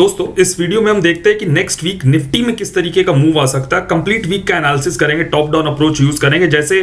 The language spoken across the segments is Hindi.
दोस्तों इस वीडियो में हम देखते हैं कि नेक्स्ट वीक निफ्टी में किस तरीके का मूव आ सकता है। कंप्लीट वीक का एनालिसिस करेंगे, टॉप डाउन अप्रोच यूज करेंगे। जैसे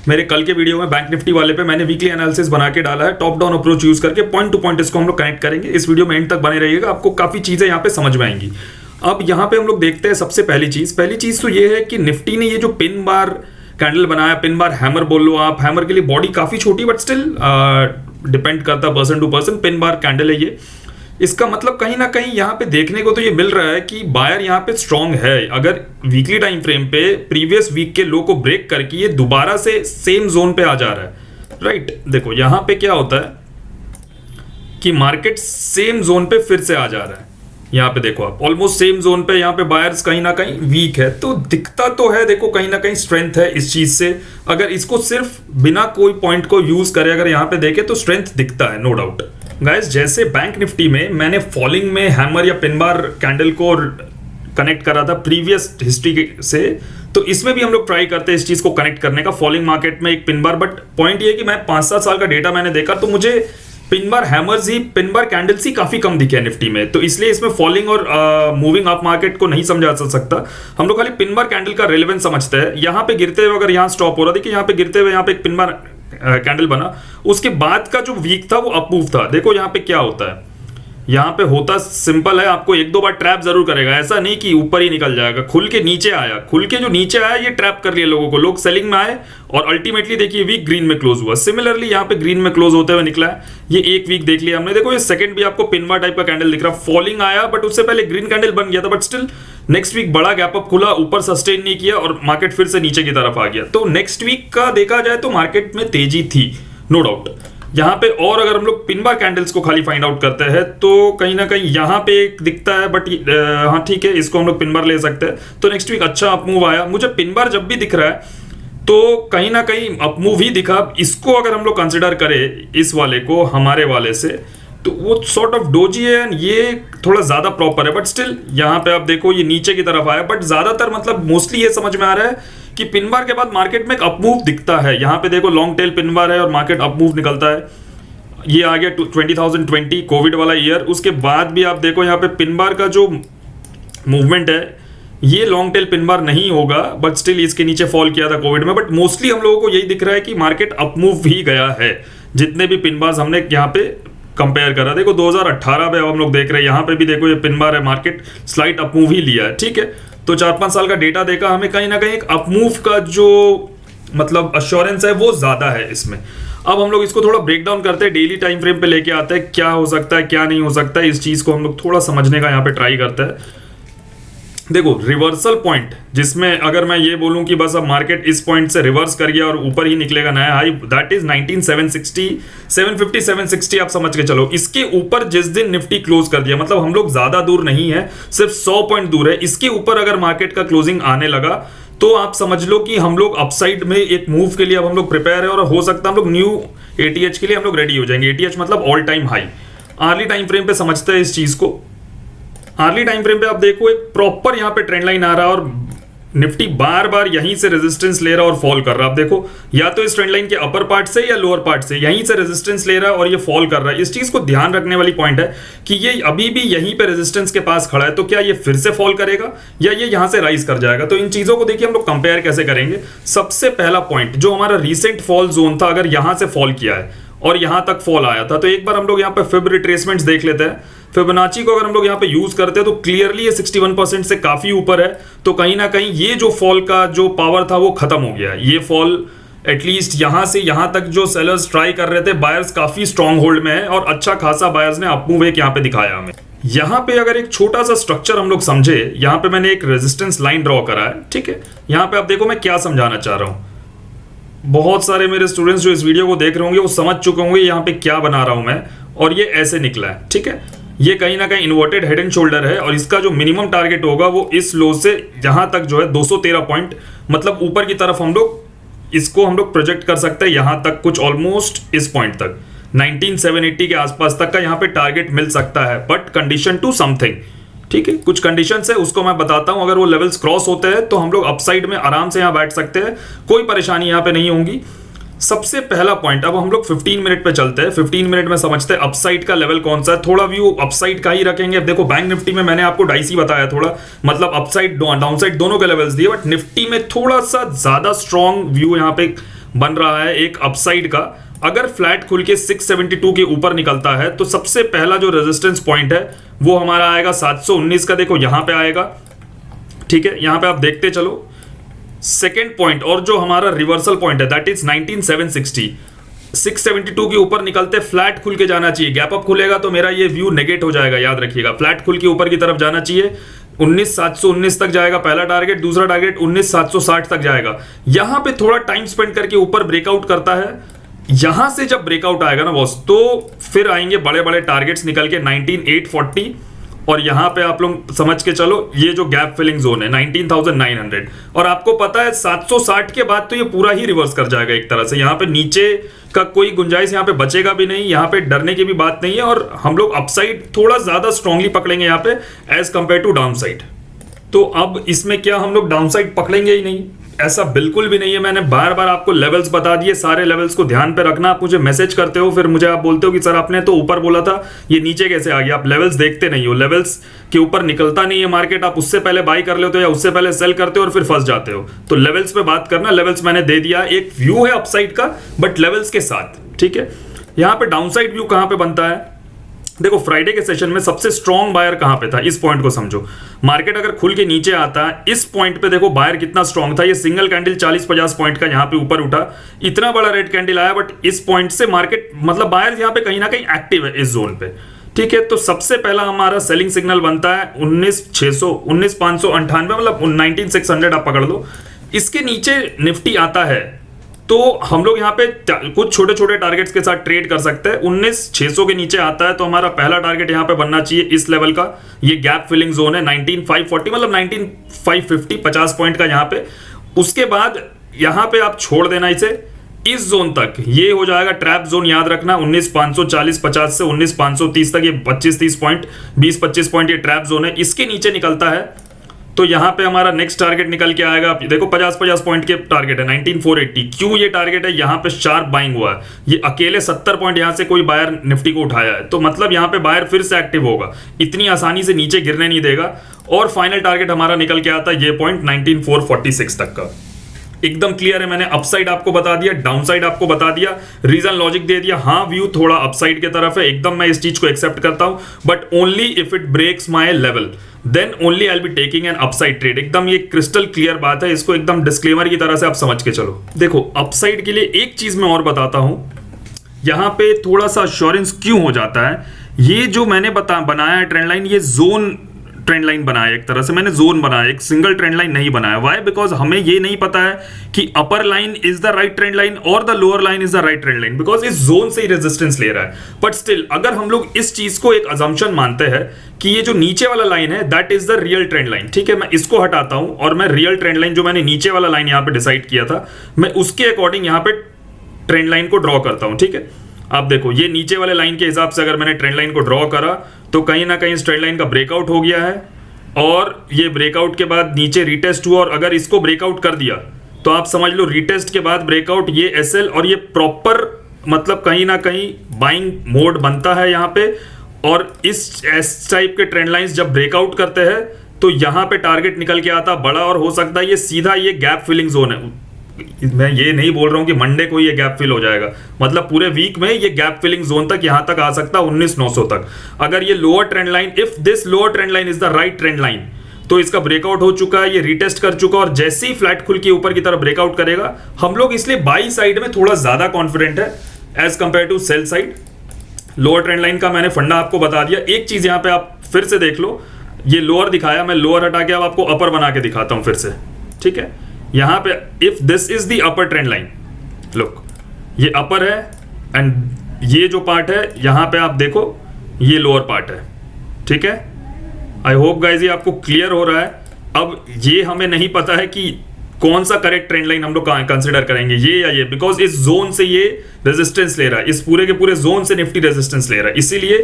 मेरे कल के वीडियो में बैंक निफ्टी वाले पे मैंने वीकली एनालिसिस बना के डाला है, टॉप डाउन अप्रोच यूज करके पॉइंट टू पॉइंट इसको हम लोग कनेक्ट करेंगे। इस वीडियो में एंड तक बने रहिएगा, आपको काफी चीजें यहाँ पे समझ में आएंगी। अब यहाँ पे हम लोग देखते हैं सबसे पहली चीज तो ये है कि निफ्टी ने ये जो पिन बार कैंडल बनाया, पिन बार हैमर बोल लो आप, हैमर के लिए बॉडी काफी छोटी बट स्टिल डिपेंड करता है person to person, pin bar candle है ये। इसका मतलब कहीं ना कहीं यहाँ पे देखने को तो ये मिल रहा है कि बायर यहाँ पे स्ट्रांग है। अगर वीकली टाइम फ्रेम पे प्रीवियस वीक के लो को ब्रेक करके ये दोबारा से सेम जोन पे आ जा रहा है, राइट। देखो यहाँ पे क्या होता है कि मार्केट सेम जोन पे फिर से आ जा रहा है। यहाँ पे देखो आप ऑलमोस्ट सेम जोन पे यहाँ पे बायर्स कहीं ना कहीं वीक है, तो दिखता तो है देखो कहीं ना कहीं स्ट्रेंथ है इस चीज से। अगर इसको सिर्फ बिना कोई पॉइंट को यूज करे अगर यहाँ पे देखे तो स्ट्रेंथ दिखता है, नो डाउट। गाइस जैसे बैंक निफ्टी में मैंने फॉलिंग में हैमर या पिन बार कैंडल को कनेक्ट करा था प्रीवियस हिस्ट्री से, तो इसमें भी हम लोग ट्राई करते हैं इस चीज को कनेक्ट करने का, फॉलिंग मार्केट में एक पिन बार। बट पॉइंट ये कि मैं 5-7 साल का डेटा मैंने देखा तो मुझे पिन बार हैमर्स ही, पिन बार कैंडल्स ही काफी कम दिखे निफ्टी में, तो इसलिए इसमें फॉलिंग और मूविंग अप मार्केट को नहीं समझा जा सकता। हम लोग खाली पिन बार कैंडल का रेलेवेंस समझते हैं। यहाँ पे गिरते हुए अगर यहाँ स्टॉप हो रहा था कि यहाँ पे गिरते हुए यहाँ पे एक पिन बार कैंडल बना, उसके बाद का जो वीक था वो अप मूव था। देखो यहाँ पे क्या होता है, यहाँ पे होता सिंपल है, आपको 1-2 बार ट्रैप जरूर करेगा, ऐसा नहीं कि ऊपर ही निकल जाएगा। खुल के नीचे आया, खुल के जो नीचे आया ये ट्रैप कर लिया लोगों को, लोग सेलिंग में आए और अल्टीमेटली देखिए वीक ग्रीन में क्लोज हुआ। सिमिलरली यहाँ पे ग्रीन में क्लोज होते हुए निकला है। ये एक वीक देख लिया हमने, देखो ये सेकंड भी आपको पिन बार टाइप का कैंडल दिख रहा, फॉलिंग आया बट उससे पहले ग्रीन कैंडल बन गया था, बट स्टिल नेक्स्ट वीक बड़ा गैप अप खुला, ऊपर सस्टेन नहीं किया और मार्केट फिर से नीचे की तरफ आ गया। तो नेक्स्ट वीक का देखा जाए तो मार्केट में तेजी थी, नो डाउट यहाँ पे। और अगर हम लोग पिन बार कैंडल्स को खाली फाइंड आउट करते हैं तो कहीं ना कहीं यहाँ पे एक दिखता है, बट हाँ ठीक है, इसको हम लोग पिन बार ले सकते हैं। तो नेक्स्ट वीक अच्छा अप मूव आया, मुझे पिन बार जब भी दिख रहा है तो कहीं ना कहीं अप मूव ही दिखा। इसको अगर हम लोग कंसिडर करें इस वाले को हमारे वाले से, तो वो सॉर्ट ऑफ डोजी है, ये थोड़ा ज्यादा प्रॉपर है, बट स्टिल यहाँ पे आप देखो ये नीचे की तरफ आया। बट ज्यादातर मतलब मोस्टली ये समझ में आ रहा है कि पिन बार के बाद मार्केट में एक अप मूव दिखता है। यहाँ पे देखो लॉन्ग टेल पिन बार है और मार्केट अप मूव निकलता है। ये आ गया 2020 कोविड वाला ईयर, उसके बाद भी आप देखो यहाँ पे पिन बार का जो मूवमेंट है ये लॉन्ग टेल पिन बार नहीं होगा, बट स्टिल इसके नीचे फॉल किया था कोविड में। बट मोस्टली हम लोगों को यही दिख रहा है कि मार्केट अप मूव ही गया है, जितने भी पिन बार्स हमने यहाँ पे कंपेयर करा। देखो 2018 में अब हम लोग देख रहे हैं, यहाँ पे भी देखो ये पिन बार है, मार्केट स्लाइट अप मूव ही लिया है, ठीक है। तो 4-5 साल का डेटा देखा, हमें कहीं ना कहीं एक अप मूव का जो मतलब अश्योरेंस है वो ज्यादा है इसमें। अब हम लोग इसको थोड़ा ब्रेक डाउन करते हैं, डेली टाइम फ्रेम पे लेके आते हैं, क्या हो सकता है क्या नहीं हो सकता है, इस चीज को हम लोग थोड़ा समझने का यहाँ पे ट्राई करते हैं। देखो रिवर्सल पॉइंट, जिसमें अगर मैं ये बोलूं कि बस अब मार्केट इस पॉइंट से रिवर्स कर गया और ऊपर ही निकलेगा नया हाई, दैट इज 19760, 750, 760 आप समझ के चलो। इसके ऊपर जिस दिन निफ्टी क्लोज कर दिया, मतलब हम लोग ज्यादा दूर नहीं है, सिर्फ 100 पॉइंट दूर है, इसके ऊपर अगर मार्केट का क्लोजिंग आने लगा तो आप समझ लो कि हम लोग अपसाइड में एक मूव के लिए अब हम लोग प्रिपेयर है, और हो सकता है हम लोग न्यू एटीएच के लिए हम लोग रेडी हो जाएंगे। एटीएच मतलब all time high. Early time frame पे समझते हैं इस चीज को। अर्ली टाइम फ्रेम पे आप देखो एक प्रॉपर यहाँ पे ट्रेंड लाइन आ रहा है और निफ्टी बार बार यहीं से रेजिस्टेंस ले रहा है और फॉल कर रहा है। आप देखो या तो इस ट्रेंड लाइन के अपर पार्ट से या लोअर पार्ट से यहीं से रेजिस्टेंस ले रहा है और ये फॉल कर रहा है। इस चीज को ध्यान रखने वाली पॉइंट है कि ये अभी भी यहीं पे रेजिस्टेंस के पास खड़ा है, तो क्या ये फिर से फॉल करेगा या ये यहां से राइज कर जाएगा। तो इन चीजों को देखिए हम लोग कंपेयर कैसे करेंगे। सबसे पहला पॉइंट, जो हमारा रिसेंट फॉल जोन था, अगर यहां से फॉल किया है और यहां तक फॉल आया था, तो एक बार हम लोग यहाँ पे फिब रिट्रेसमेंट्स देख लेते हैं। फिबोनाची को अगर हम लोग यहाँ पे यूज करते हैं तो क्लियरली ये 61% से काफी ऊपर है, तो कहीं ना कहीं ये जो फॉल का जो पावर था वो खत्म हो गया है। ये फॉल एटलीस्ट यहां से यहां तक जो सेलर्स ट्राई कर रहे थे, बायर्स काफी स्ट्रॉन्ग होल्ड में है और अच्छा खासा बायर्स ने अप मूव एक यहाँ पे दिखाया हमें। यहाँ पे अगर एक छोटा सा स्ट्रक्चर हम लोग समझे, यहाँ पे मैंने एक रेजिस्टेंस लाइन ड्रॉ करा है, ठीक है। यहाँ पे आप देखो मैं क्या समझाना चाह रहा हूँ। बहुत सारे मेरे स्टूडेंट्स जो इस वीडियो को देख रहे होंगे वो समझ चुके होंगे यहाँ पे क्या बना रहा हूं मैं, और ये ऐसे निकला है, ठीक है। ये कहीं ना कहीं इन्वर्टेड हेड एंड शोल्डर है और इसका जो मिनिमम टारगेट होगा वो इस लो से यहां तक जो है 213 पॉइंट, मतलब ऊपर की तरफ हम लोग इसको हम लोग प्रोजेक्ट कर सकते हैं यहां तक, कुछ ऑलमोस्ट इस पॉइंट तक 19780 के आसपास तक का यहाँ पे टारगेट मिल सकता है, बट कंडीशन टू समथिंग, ठीक है। कुछ कंडीशंस है उसको मैं बताता हूं, अगर वो लेवल्स क्रॉस होते हैं तो हम लोग अपसाइड में आराम से यहाँ बैठ सकते हैं, कोई परेशानी यहाँ पे नहीं होंगी। सबसे पहला पॉइंट, अब हम लोग 15 मिनट पे चलते हैं, 15 मिनट में समझते हैं अपसाइड का लेवल कौन सा है। थोड़ा व्यू अपसाइड का ही रखेंगे। अब देखो बैंक निफ्टी में मैंने आपको डाइसी बताया थोड़ा, मतलब अपसाइड डाउनसाइड दोनों के लेवल्स दिए, बट निफ्टी में थोड़ा सा ज्यादा स्ट्रॉन्ग व्यू यहाँ पे बन रहा है एक अपसाइड का। अगर फ्लैट खुल के 672 के ऊपर निकलता है तो सबसे पहला जो रेजिस्टेंस पॉइंट है वो हमारा आएगा 719 का, देखो यहां पे आएगा, ठीक है, यहां पे आप देखते चलो। सेकेंड पॉइंट और जो हमारा रिवर्सल पॉइंट है दैट इज 19760, 672 के ऊपर निकलते फ्लैट खुल के जाना चाहिए। गैप अप खुलेगा तो मेरा ये व्यू नेगेट हो जाएगा, याद रखिएगा। फ्लैट खुल के ऊपर की तरफ जाना चाहिए, 19719 तक जाएगा पहला टारगेट, दूसरा टारगेट 19760 तक जाएगा। यहां पे थोड़ा टाइम स्पेंड करके ऊपर ब्रेकआउट करता है, यहां से जब ब्रेकआउट आएगा ना बॉस तो फिर आएंगे बड़े बड़े टारगेट्स निकल के 19840, और यहां पे आप लोग समझ के चलो ये जो गैप फिलिंग जोन है 19900, और आपको पता है 760 के बाद तो ये पूरा ही रिवर्स कर जाएगा एक तरह से। यहां पे नीचे का कोई गुंजाइश यहां पे बचेगा भी नहीं, यहां पे डरने की भी बात नहीं है, और हम लोग अपसाइड थोड़ा ज्यादा स्ट्रांगली पकड़ेंगे यहां पे एज कंपेयर टू डाउनसाइड। तो अब इसमें क्या हम लोग डाउनसाइड पकड़ेंगे ही नहीं, ऐसा बिल्कुल भी नहीं है। मैंने बार बार आपको लेवल्स बता दिए, सारे लेवल्स को ध्यान पे रखना। आप मुझे मैसेज करते हो, फिर मुझे आप बोलते हो कि सर आपने तो ऊपर बोला था, ये नीचे कैसे आ गया। आप लेवल्स देखते नहीं हो, लेवल्स के ऊपर निकलता नहीं है मार्केट, आप उससे पहले बाई कर लेते हो या उससे पहले सेल करते हो और फिर फंस जाते हो। तो लेवल्स पे बात करना, लेवल्स मैंने दे दिया, एक व्यू है अपसाइड का बट लेवल्स के साथ, ठीक है। यहां पे डाउनसाइड व्यू कहां पे बनता है, देखो फ्राइडे के सेशन में सबसे स्ट्रॉन्ग बायर कहां पे था, इस पॉइंट को समझो। मार्केट अगर खुल के नीचे आता है, इस पॉइंट पे देखो बायर कितना स्ट्रॉन्ग था, ये सिंगल कैंडल 40-50 पॉइंट का यहां पे ऊपर उठा, इतना बड़ा रेड कैंडल आया, बट इस पॉइंट से मार्केट मतलब बायर यहां पे कहीं ना कहीं एक्टिव है इस जोन पे, ठीक है। तो सबसे पहला हमारा सेलिंग सिग्नल बनता है 19600, 19598, मतलब 19600 आप पकड़ लो। इसके नीचे निफ्टी आता है तो हम लोग यहाँ पे कुछ छोटे छोटे टारगेट्स के साथ ट्रेड कर सकते हैं। 19600 के नीचे आता है तो हमारा पहला टारगेट यहाँ पे बनना चाहिए इस लेवल का, ये गैप फिलिंग जोन है 19540, मतलब 19550, 50 पॉइंट का यहाँ पे। उसके बाद यहाँ पे आप छोड़ देना इसे इस जोन तक, ये हो जाएगा ट्रैप जोन, याद रखना 19540-50 से 19530 तक, ये 25-30 पॉइंट, 20-25 पॉइंट ये ट्रैप जोन है। इसके नीचे निकलता है तो यहां पे हमारा नेक्स्ट टारगेट निकल के आएगा, देखो 50-50 पॉइंट के टारगेट है 19480। क्यों ये टारगेट है, यहां पे शार्प बाइंग हुआ है, ये अकेले 70 पॉइंट यहां से कोई बायर निफ्टी को उठाया है, तो मतलब यहां पे बायर फिर से एक्टिव होगा, इतनी आसानी से नीचे गिरने नहीं देगा। और फाइनल टारगेट हमारा निकल के आता है ये पॉइंट 19446 तक का। एकदम क्लियर है, मैंने अपसाइड आपको बता दिया, डाउनसाइड आपको बता दिया, रीजन लॉजिक दे दिया। हाँ व्यू थोड़ा अपसाइड की तरफ है, एकदम मैं इस चीज को एक्सेप्ट करता हूं, but only if it breaks my level then only I will be taking an upside trade. एकदम ये क्रिस्टल क्लियर बात है, इसको एकदम डिस्क्लेमर की तरह से आप समझ के चलो। देखो अपसाइड के लिए एक चीज मैं और बताता हूं, यहां पे थोड़ा सा अश्योरेंस क्यों हो जाता है। ये जो मैंने बनाया है ट्रेंड लाइन, ये जोन ट्रेंड लाइन बनाया, एक तरह से मैंने जोन बनाया, एक सिंगल ट्रेंड लाइन नहीं बनाया। व्हाई, बिकॉज हमें ये नहीं पता है कि upper line is the right trend line और the lower line is the right trend line, because इस जोन से ही रेजिस्टेंस ले रहा है। बट स्टिल अगर हम लोग इस चीज को एक अजम्पशन मानते हैं कि ये जो नीचे वाला लाइन है that is the real trend line, ठीक है, मैं इसको हटाता हूं और मैं रियल ट्रेंड लाइन जो मैंने नीचे वाला लाइन यहां पे डिसाइड किया था, मैं उसके अकॉर्डिंग यहां पे ट्रेंड लाइन को ड्रॉ करता हूं, ठीक है। आप देखो ये नीचे वाले लाइन के हिसाब से अगर मैंने ट्रेंड लाइन को ड्रॉ करा तो कहीं ना कहीं इस ट्रेंड लाइन का ब्रेकआउट हो गया है, और ये ब्रेकआउट के बाद नीचे रिटेस्ट हुआ, और अगर इसको ब्रेकआउट कर दिया तो आप समझ लो रिटेस्ट के बाद ब्रेकआउट, ये एसएल, और ये प्रॉपर मतलब कहीं ना कहीं बाइंग मोड बनता है यहाँ पे। और इस टाइप के ट्रेंड लाइंस जब ब्रेकआउट करते हैं तो यहाँ पे टारगेट निकल के आता बड़ा, और हो सकता है ये सीधा ये गैप फिलिंग जोन है। मैं ये नहीं बोल रहा हूं कि मंडे को ये गैप फिल हो जाएगा, मतलब पूरे वीक में ये गैप फिलिंग जोन तक यहां तक आ सकता है 19900 तक। अगर ये lower trend line, if this lower trend line is the right trend line, तो इसका ब्रेकआउट हो चुका है, ये रीटेस्ट कर चुका, और जैसे ही फ्लैट खुल के ऊपर की तरफ ब्रेकआउट करेगा, हम लोग इसलिए बाई साइड में थोड़ा ज्यादा कॉन्फिडेंट है as compare to sell side. Lower trend line का मैंने फंडा आपको बता दिया। एक चीज यहां पे आप फिर से देख लो, ये लोअर दिखाया, मैं लोअर हटा के अब आपको अपर बना के दिखाता हूं फिर से, ठीक है। यहां पे if this is the upper trend line, look ये अपर है, एंड ये जो पार्ट है यहां पे आप देखो ये लोअर पार्ट है, ठीक है। आई होप गाइज ये आपको क्लियर हो रहा है। अब ये हमें नहीं पता है कि कौन सा करेक्ट ट्रेंड लाइन हम लोग कंसिडर करेंगे, ये या ये, बिकॉज इस जोन से ये रेजिस्टेंस ले रहा है, इस पूरे के पूरे जोन से निफ्टी रेजिस्टेंस ले रहा है, इसीलिए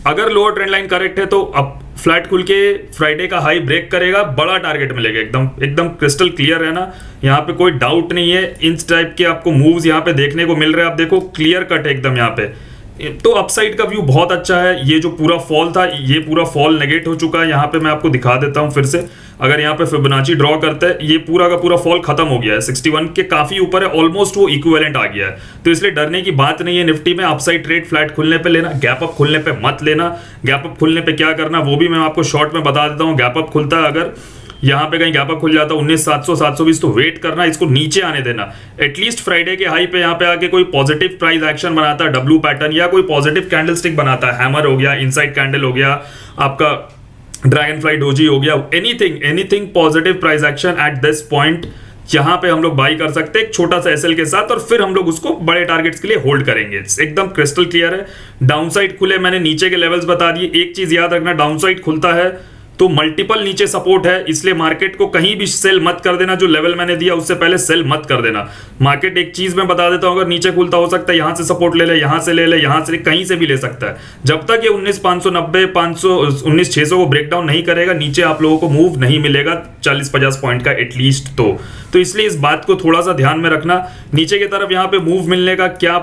अगर लोअर ट्रेंड लाइन करेक्ट है तो अब फ्लैट खुल के फ्राइडे का हाई ब्रेक करेगा, बड़ा टारगेट मिलेगा, एकदम एकदम क्रिस्टल क्लियर है ना, यहाँ पे कोई डाउट नहीं है। इस टाइप के आपको मूव्स यहाँ पे देखने को मिल रहे हैं, आप देखो क्लियर कट है एकदम यहाँ पे। तो अपसाइड का व्यू बहुत अच्छा है। ये जो पूरा फॉल था, ये पूरा फॉल नेगेट हो चुका है। यहाँ पे मैं आपको दिखा देता हूँ फिर से, अगर यहाँ पे फिबोनाची ड्रॉ करते हैं, ये पूरा का पूरा फॉल खत्म हो गया है, 61 के काफी ऊपर है, ऑलमोस्ट वो इक्विवेलेंट आ गया है। तो इसलिए डरने की बात नहीं है निफ्टी में। अपसाइड ट्रेड फ्लैट खुलने पे लेना, गैप अप खुलने पे मत लेना। गैप अप खुलने पे क्या करना वो भी मैं आपको शॉर्ट में बता देता हूँ। गैप अप खुलता है, अगर यहाँ पे कहीं गैप अप खुल जाता है 19,700 720, तो वेट करना, इसको नीचे आने देना। एटलीस्ट फ्राइडे के हाई पे यहाँ पे आके कोई पॉजिटिव प्राइस एक्शन बनाता है, डब्ल्यू पैटर्न या कोई पॉजिटिव कैंडल स्टिक बनाता है, हैमर हो गया, इनसाइड कैंडल हो गया, आपका ड्रैगन फ्लाई डोजी हो गया, anything positive price action at this point, यहाँ पे हम लोग बाई कर सकते हैं एक छोटा सा एसएल के साथ, और फिर हम लोग उसको बड़े टारगेट्स के लिए होल्ड करेंगे। एकदम क्रिस्टल क्लियर है। डाउनसाइड खुले, मैंने नीचे के लेवल्स बता दिए। एक चीज याद रखना, डाउनसाइड खुलता है तो मल्टीपल नीचे सपोर्ट है, इसलिए मार्केट को कहीं भी सेल मत कर देना। जो लेवल मैंने दिया उससे पहले सेल मत कर देना। मार्केट एक चीज मैं बता देता हूं, अगर नीचे खुलता हो सकता है यहां से सपोर्ट ले ले, यहां से ले ले, यहां से कहीं से भी ले सकता है। जब तक ये 19,590 19,600 को ब्रेकडाउन नहीं करेगा, नीचे आप लोगों को मूव नहीं मिलेगा 40-50 पॉइंट का एटलीस्ट। तो इसलिए इस बात को थोड़ा सा ध्यान में रखना। नीचे की तरफ यहाँ पे मूव मिलने का क्या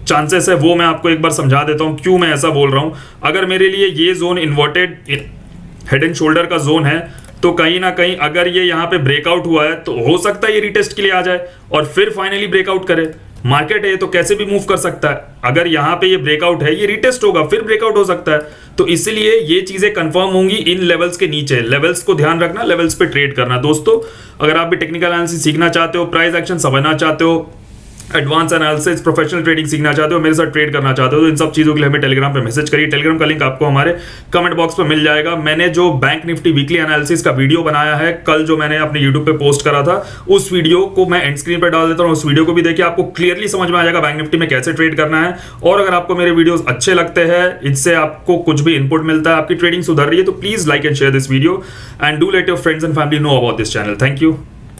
चांसेस है वो मैं आपको एक बार समझा देता हूं, क्यों मैं ऐसा बोल रहा हूं। अगर मेरे लिए ये zone inverted head and shoulder का जोन है, तो कहीं ना कहीं अगर ये यहाँ पे ब्रेकआउट हुआ है तो हो सकता है ये रिटेस्ट के लिए आ जाए और फिर फाइनली ब्रेकआउट करे। मार्केट है तो कैसे भी मूव कर सकता है। अगर यहाँ पे ये ब्रेकआउट है, ये रिटेस्ट होगा, फिर ब्रेकआउट हो सकता है। तो इसलिए ये चीजें कंफर्म होंगी इन लेवल्स के नीचे। लेवल्स को ध्यान रखना, लेवल्स पे ट्रेड करना। दोस्तों अगर आप भी टेक्निकल एनालिसिस सीखना चाहते हो, प्राइस एक्शन समझना चाहते हो, एडवांस एनालिसिस, प्रोफेशनल ट्रेडिंग सीखना चाहते हो, मेरे साथ ट्रेड करना चाहते हो, तो इन सब चीज़ों के लिए हमें टेलीग्राम पे मैसेज करिए। टेलीग्राम का लिंक आपको हमारे कमेंट बॉक्स पे मिल जाएगा। मैंने जो बैंक निफ्टी वीकली एनालिसिस का वीडियो बनाया है कल, जो मैंने अपने यूट्यूब पे पोस्ट करा था, उस वीडियो को मैं एंड स्क्रीन पर डाल देता हूँ। उस वीडियो को भी देखिए, आपको क्लियरली समझ में आ जाएगा बैंक निफ्टी में कैसे ट्रेड करना है। और अगर आपको मेरे वीडियोज अच्छे लगते हैं, इससे आपको कुछ भी इनपुट मिलता है, आपकी ट्रेडिंग सुधर रही है, तो please like and share this video and do let your friends and family know about this channel. Thank you.